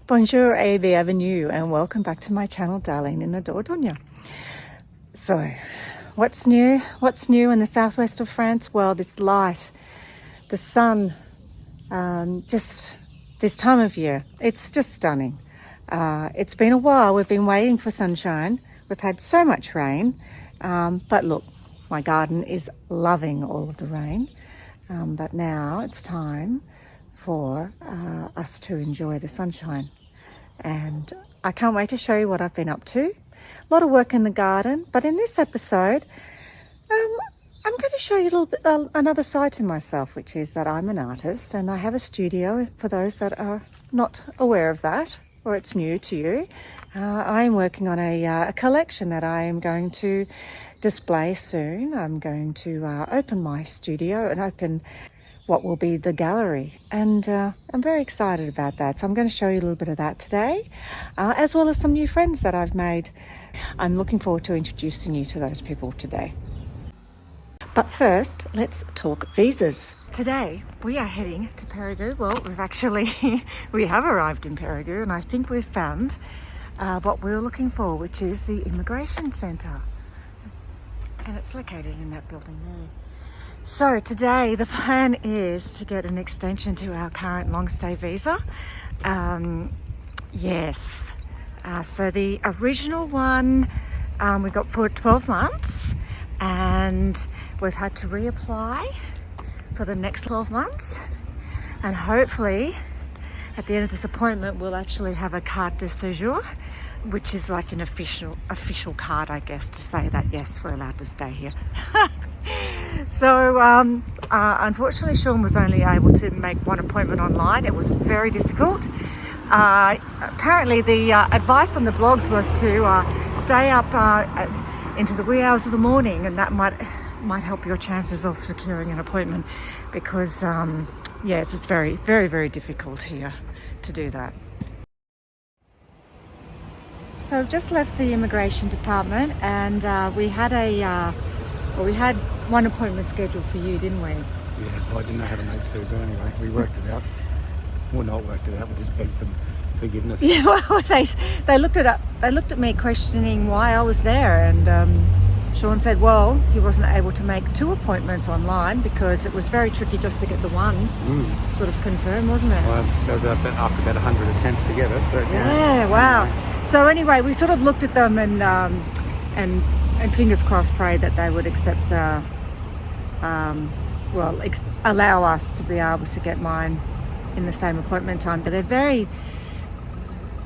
Bonjour et bienvenue and welcome back to my channel, Darlene in the Dordogne. So, what's new? What's new in the southwest of France? Well, this light, the sun, just this time of year, it's just stunning. It's been a while, we've been waiting for sunshine. We've had so much rain, but look, my garden is loving all of the rain. But now it's time for us to enjoy the sunshine. And I can't wait to show you what I've been up to. A lot of work in the garden, but in this episode, I'm going to show you a little bit another side to myself, which is that I'm an artist and I have a studio. For those that are not aware of that, or it's new to you, I am working on a collection that I am going to display soon. I'm going to open my studio and open what will be the gallery, and I'm very excited about that. So I'm going to show you a little bit of that today, as well as some new friends that I've made. I'm looking forward to introducing you to those people today. But first, let's talk visas. Today we are heading to Périgueux. Well, we have arrived in Périgueux, and I think we've found what we were looking for, which is the immigration centre, and it's located in that building there. So today the plan is to get an extension to our current long stay visa. Yes. So the original one we got for 12 months, and we've had to reapply for the next 12 months. And hopefully at the end of this appointment we'll actually have a carte de séjour, which is like an official card, I guess, to say that yes, we're allowed to stay here. So unfortunately Shaun was only able to make one appointment online. It was very difficult. Apparently the advice on the blogs was to stay up into the wee hours of the morning, and that might help your chances of securing an appointment, because yes, it's very, very, very difficult here to do that. So I've just left the immigration department, and we had one appointment scheduled for you, didn't we? Yeah, well, I didn't know how to make two, but anyway, we worked it out. Well, not worked it out, we just begged for forgiveness. Yeah, well, they looked at me questioning why I was there, and Shaun said, well, he wasn't able to make two appointments online because it was very tricky just to get the one sort of confirmed, wasn't it? Well, that was after about 100 attempts to get it, but yeah, wow. So anyway, we sort of looked at them and fingers crossed prayed that they would accept, allow us to be able to get mine in the same appointment time. But they're very...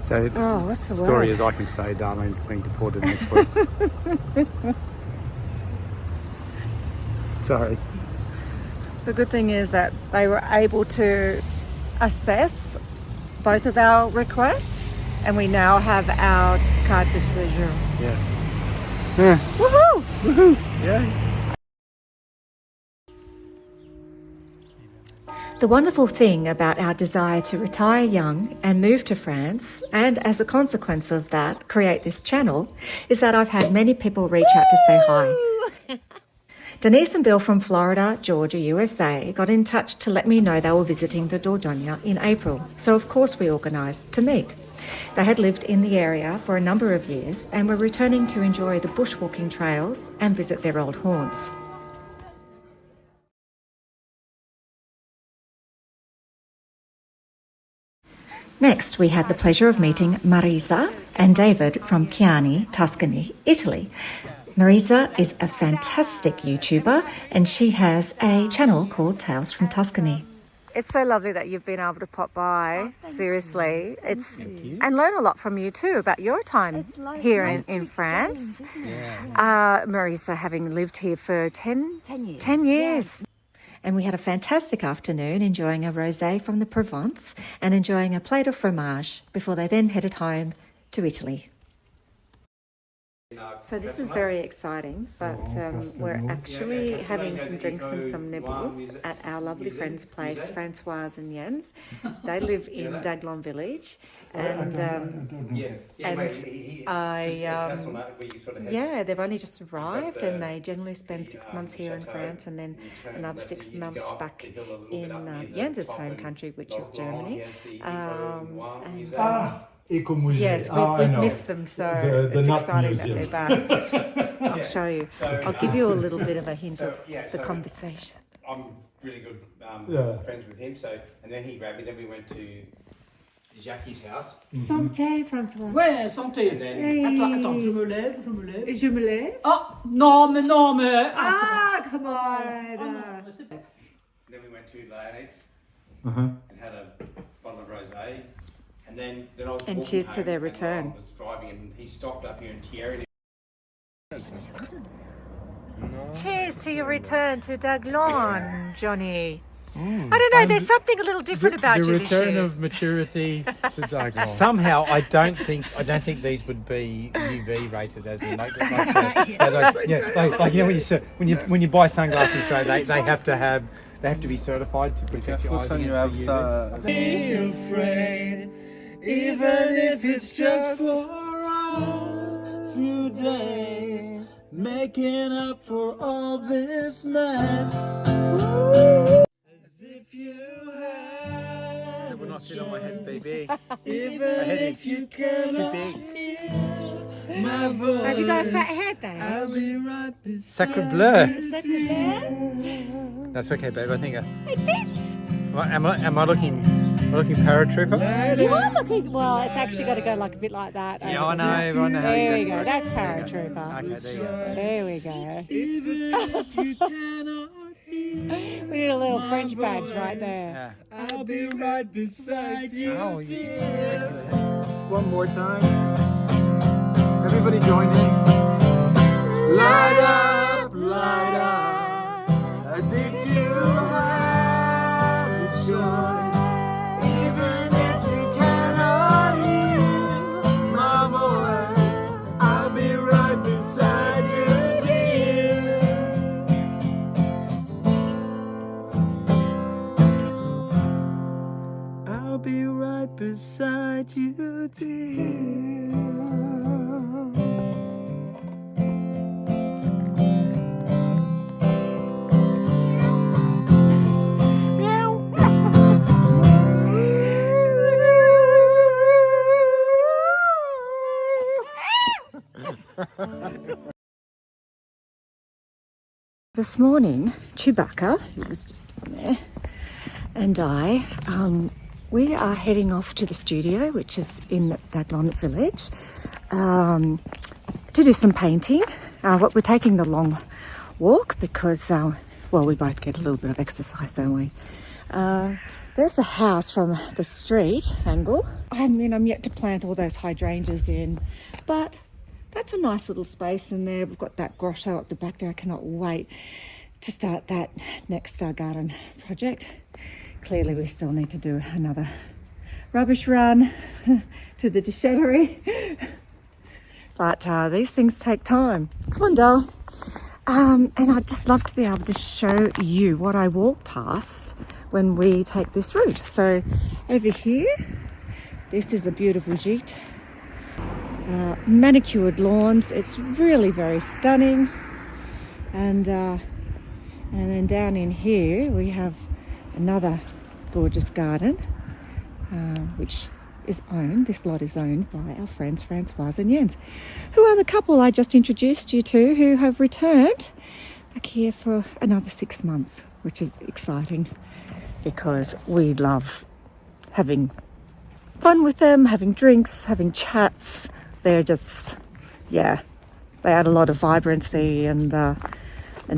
So what's the story word? is I can stay, Darlene being deported next week. Sorry. The good thing is that they were able to assess both of our requests, and we now have our carte de séjour. Yeah. Woohoo! Woohoo! Yeah. The wonderful thing about our desire to retire young and move to France, and as a consequence of that, create this channel, is that I've had many people reach out to say hi. Denise and Bill from Florida, Georgia, USA got in touch to let me know they were visiting the Dordogne in April, so of course we organised to meet. They had lived in the area for a number of years and were returning to enjoy the bushwalking trails and visit their old haunts. Next, we had the pleasure of meeting Marisa and David from Chiani, Tuscany, Italy. Marisa is a fantastic YouTuber, and she has a channel called Tales from Tuscany. It's so lovely that you've been able to pop by. Seriously, and learn a lot from you too about your time here in France. Marisa having lived here for 10 years. And we had a fantastic afternoon enjoying a rosé from the Provence and enjoying a plate of fromage before they then headed home to Italy. So this is very exciting, but we're actually having some drinks and some nibbles at our lovely friend's place, Francoise and Jens. They live in Daglan village, and they've only just arrived, and they generally spend 6 months here in France, and then another 6 months back in Jens's home country, which is Germany. Yes, we've missed them, so it's exciting that they're back. I'll show you. I'll give you a little bit of a hint of the conversation. I'm really good friends with him, and then he grabbed me. Then we went to Jackie's house. Santé, François. Ouais, santé. Attends, je me lève. Je me lève. Oh, non, mais... Ah, come on. Then we went to Lyonnaise and had a bottle of rosé. And then I was and cheers to their return. I was driving and he stopped up here in Thierry. Cheers to your return to Daglan, Johnny. I don't know, there's something a little different about you this year. The return of maturity to Daglan. Somehow, I don't think these would be UV rated as a note. When you buy sunglasses, they have to be certified to protect your eyes against the UV. Be afraid, even if it's just for a few days, making up for all this mess. As if you have. It will not fit on my head, baby. Even if you cannot hear my voice. Have you got a fat head though? I'll be right beside Sacre bleu. you. That's okay, babe. I think. It fits. Am I looking paratrooper? You are looking, well, it's actually got to go like a bit like that. Yeah, I know. There we go, that's paratrooper. Okay, There we go. Even if you cannot hear. We need a little French badge right there. Yeah. I'll be right beside you. Oh, dear. One more time. Everybody join in. Light up, as if you have a choice. Even if you cannot hear my voice, I'll be right beside you, dear. I'll be right beside you, dear. This morning, Chewbacca, who was just down there, and I, we are heading off to the studio, which is in Daglan village, to do some painting. We're taking the long walk because, we both get a little bit of exercise, don't we? There's the house from the street angle. I'm yet to plant all those hydrangeas in, but that's a nice little space in there. We've got that grotto up the back there. I cannot wait to start that next garden project. Clearly we still need to do another rubbish run to the déchetterie. But these things take time. Come on, doll. And I'd just love to be able to show you what I walk past when we take this route. So over here, this is a beautiful gîte. Manicured lawns. It's really very stunning. And then down in here we have another gorgeous garden, which is owned. This lot is owned by our friends Francoise and Jens, who are the couple I just introduced you to, who have returned back here for another 6 months, which is exciting because we love having fun with them, having drinks, having chats. They're just, they add a lot of vibrancy and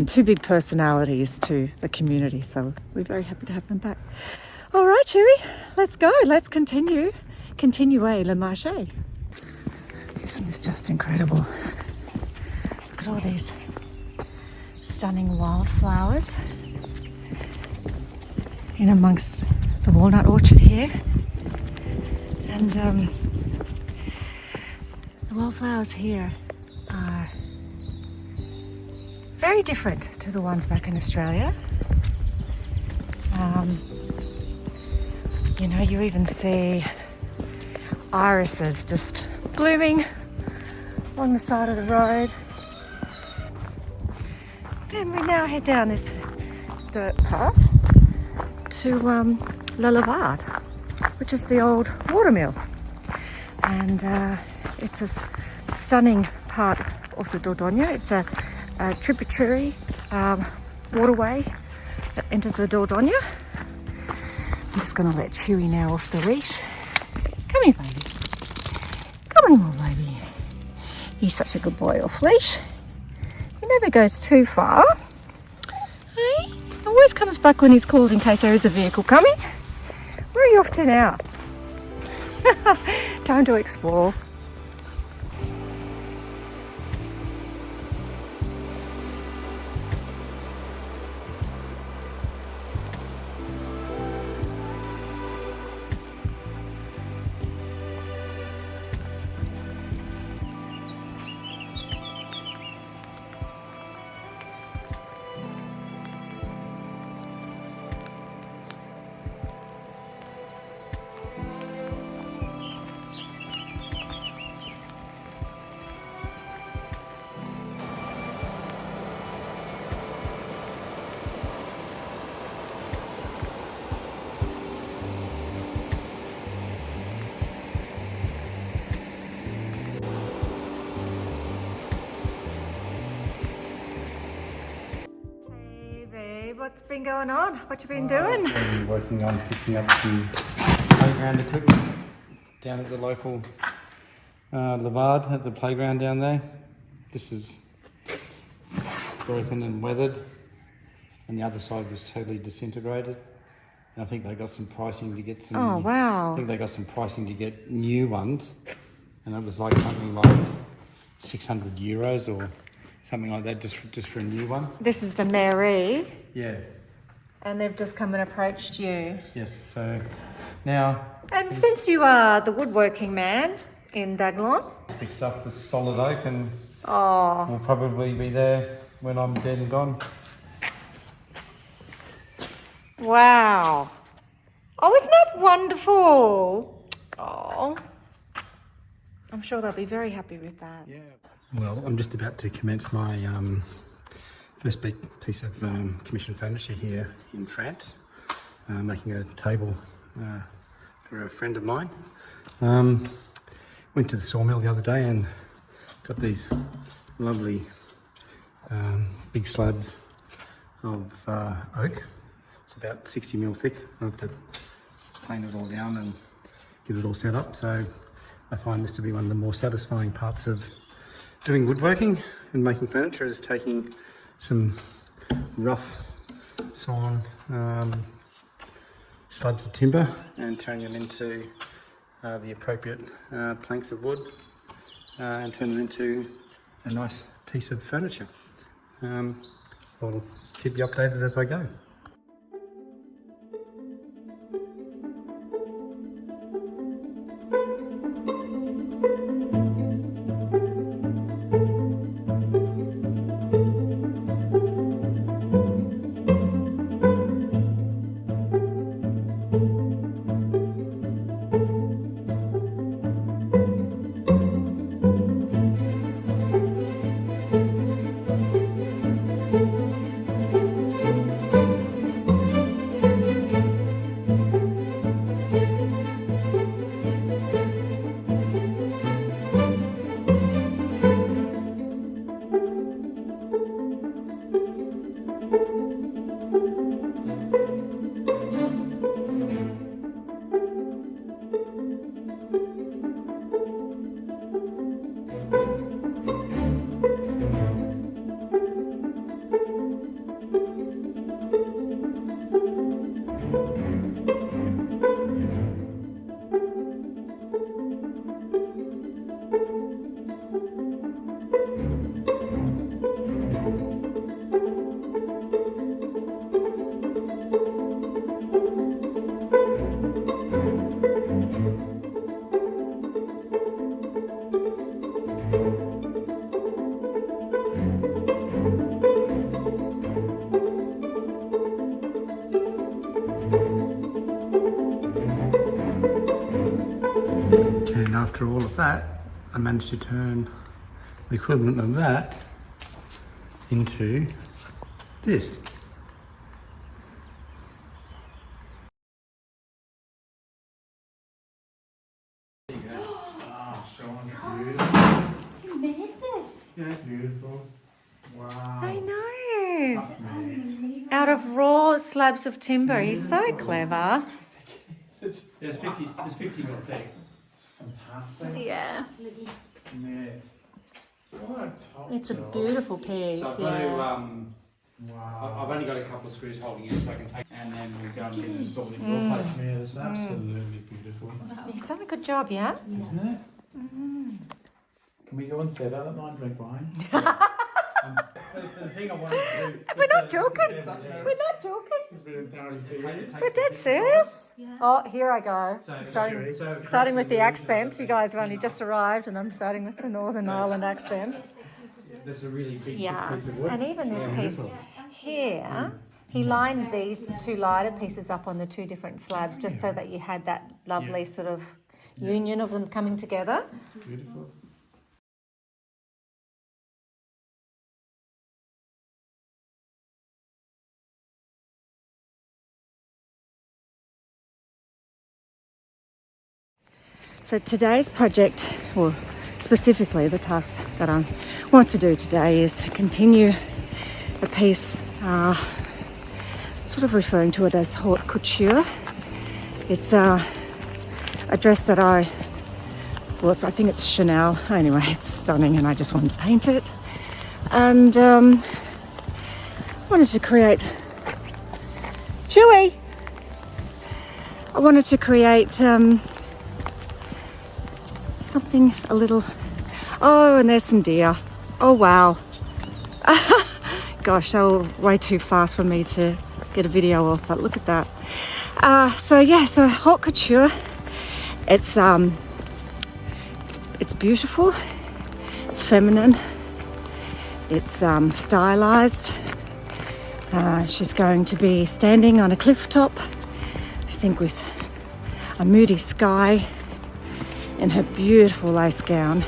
two big personalities to the community. So we're very happy to have them back. All right, Chewy, let's go. Let's continue le marché. Isn't this just incredible? Look at all these stunning wildflowers in amongst the walnut orchard here. And the wildflowers here very different to the ones back in Australia. You know, you even see irises just blooming along the side of the road. And we now head down this dirt path to lighthearted, which is the old watermill. And it's a stunning part of the Dordogne. It's a tributary waterway that enters the Dordogne. I'm just going to let Chewy now off the leash. Come here, baby. Come on, baby. He's such a good boy off leash. He never goes too far. Hey? Always comes back when he's called in case there is a vehicle coming. Where are you off to now? Time to explore. What's been going on? What you been doing? I've been working on fixing up some playground equipment down at the local Lavard at the playground down there. This is broken and weathered, and the other side was totally disintegrated. And I think they got some pricing to get some. Oh wow! I think they got some pricing to get new ones, and it was like something like €600 or something like that, just for a new one. This is the mairie. Yeah. And they've just come and approached you. Yes. So now. And since you are the woodworking man in Daglan, Fixed up with solid oak, and oh, will probably be there when I'm dead and gone. wow! Oh, isn't that wonderful? Oh, I'm sure they'll be very happy with that. Yeah. Well, I'm just about to commence my first big piece of commissioned furniture here in France, making a table for a friend of mine. Went to the sawmill the other day and got these lovely big slabs of oak. It's about 60mm thick. I have to plane it all down and get it all set up. So I find this to be one of the more satisfying parts of doing woodworking and making furniture, is taking some rough sawn slabs of timber and turning them into the appropriate planks of wood and turn them into a nice piece of furniture. I'll keep you updated as I go. then after all of that, I managed to turn the equivalent of that into this. Shaun's beautiful. You made this. Yeah, beautiful. Wow. I know. That's made. Out of raw slabs of timber. He's so clever. It's 50 mil thick. It's fantastic. Yeah. Mate. What a top It's a job. beautiful piece. So I've got to, Wow. I've only got a couple of screws holding it, so I can take, and then we'll go and get it installed in your place. Yeah, it's absolutely beautiful. He's done a good job, yeah? Isn't it? Can we go and say that at night and drink wine? The thing I wanted to do. We're not joking. We're not joking. We're entirely serious. We're dead serious. Oh, here I go. I'm So starting with the accent. You guys have only just arrived, and I'm starting with the Northern Ireland accent. there's a really big Yeah, piece of wood. and even this piece here, he lined these two lighter pieces up on the two different slabs just so that you had that lovely sort of union of them coming together. Beautiful. So today's project, or specifically the task that I want to do today, is to continue a piece, sort of referring to it as haute couture. It's a dress that I think it's Chanel. Anyway, it's stunning and I just wanted to paint it. And wanted to create, Chewy! I wanted to create something a little, oh, and there's some deer. Oh wow. Gosh, they were way too fast for me to get a video of, but look at that. So haute couture, it's beautiful, it's feminine, it's stylized. She's going to be standing on a cliff top, I think with a moody sky, in her beautiful lace gown,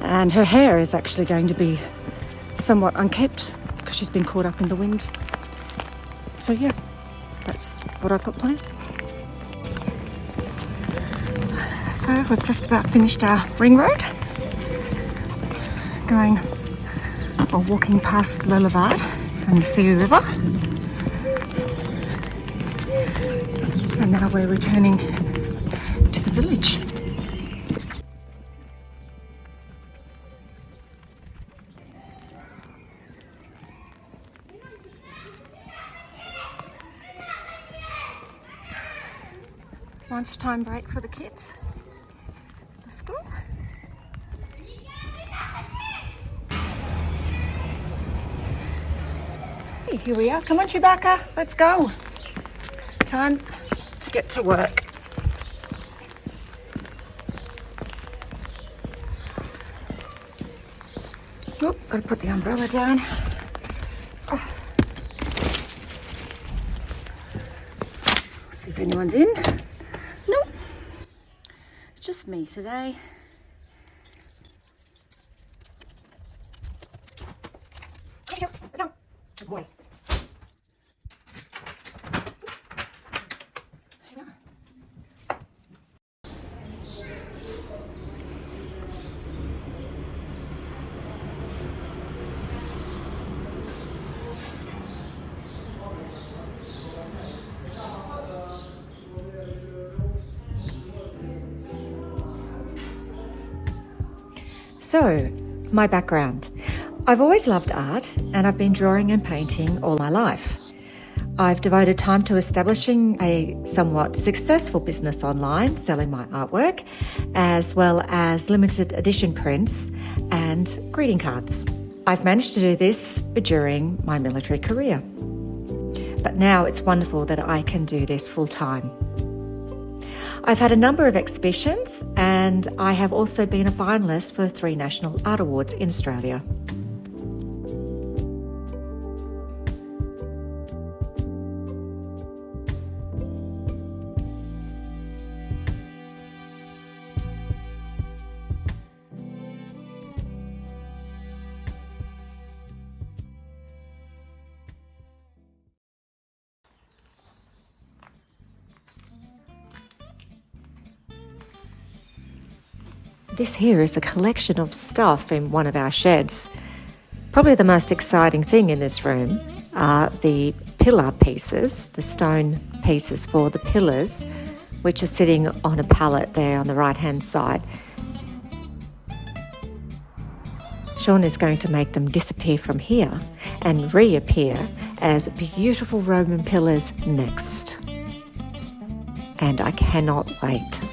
and her hair is actually going to be somewhat unkept because she's been caught up in the wind. So yeah, that's what I've got planned. So we've just about finished our ring road, going or walking past Le Levard and the Sea River, and now we're returning to the village. Lunchtime break for the kids, the school. Hey, here we are. Come on, Chewbacca, let's go. Time to get to work. Oh, gotta put the umbrella down. Oh. See if anyone's in. Nope. It's just me today. Good boy. So, my background. I've always loved art and I've been drawing and painting all my life. I've devoted time to establishing a somewhat successful business online, selling my artwork, as well as limited edition prints and greeting cards. I've managed to do this during my military career. But now it's wonderful that I can do this full time. I've had a number of exhibitions and I have also been a finalist for 3 National Art Awards in Australia. This here is a collection of stuff in one of our sheds. Probably the most exciting thing in this room are the pillar pieces, the stone pieces for the pillars, which are sitting on a pallet there on the right-hand side. Shaun is going to make them disappear from here and reappear as beautiful Roman pillars next. And I cannot wait.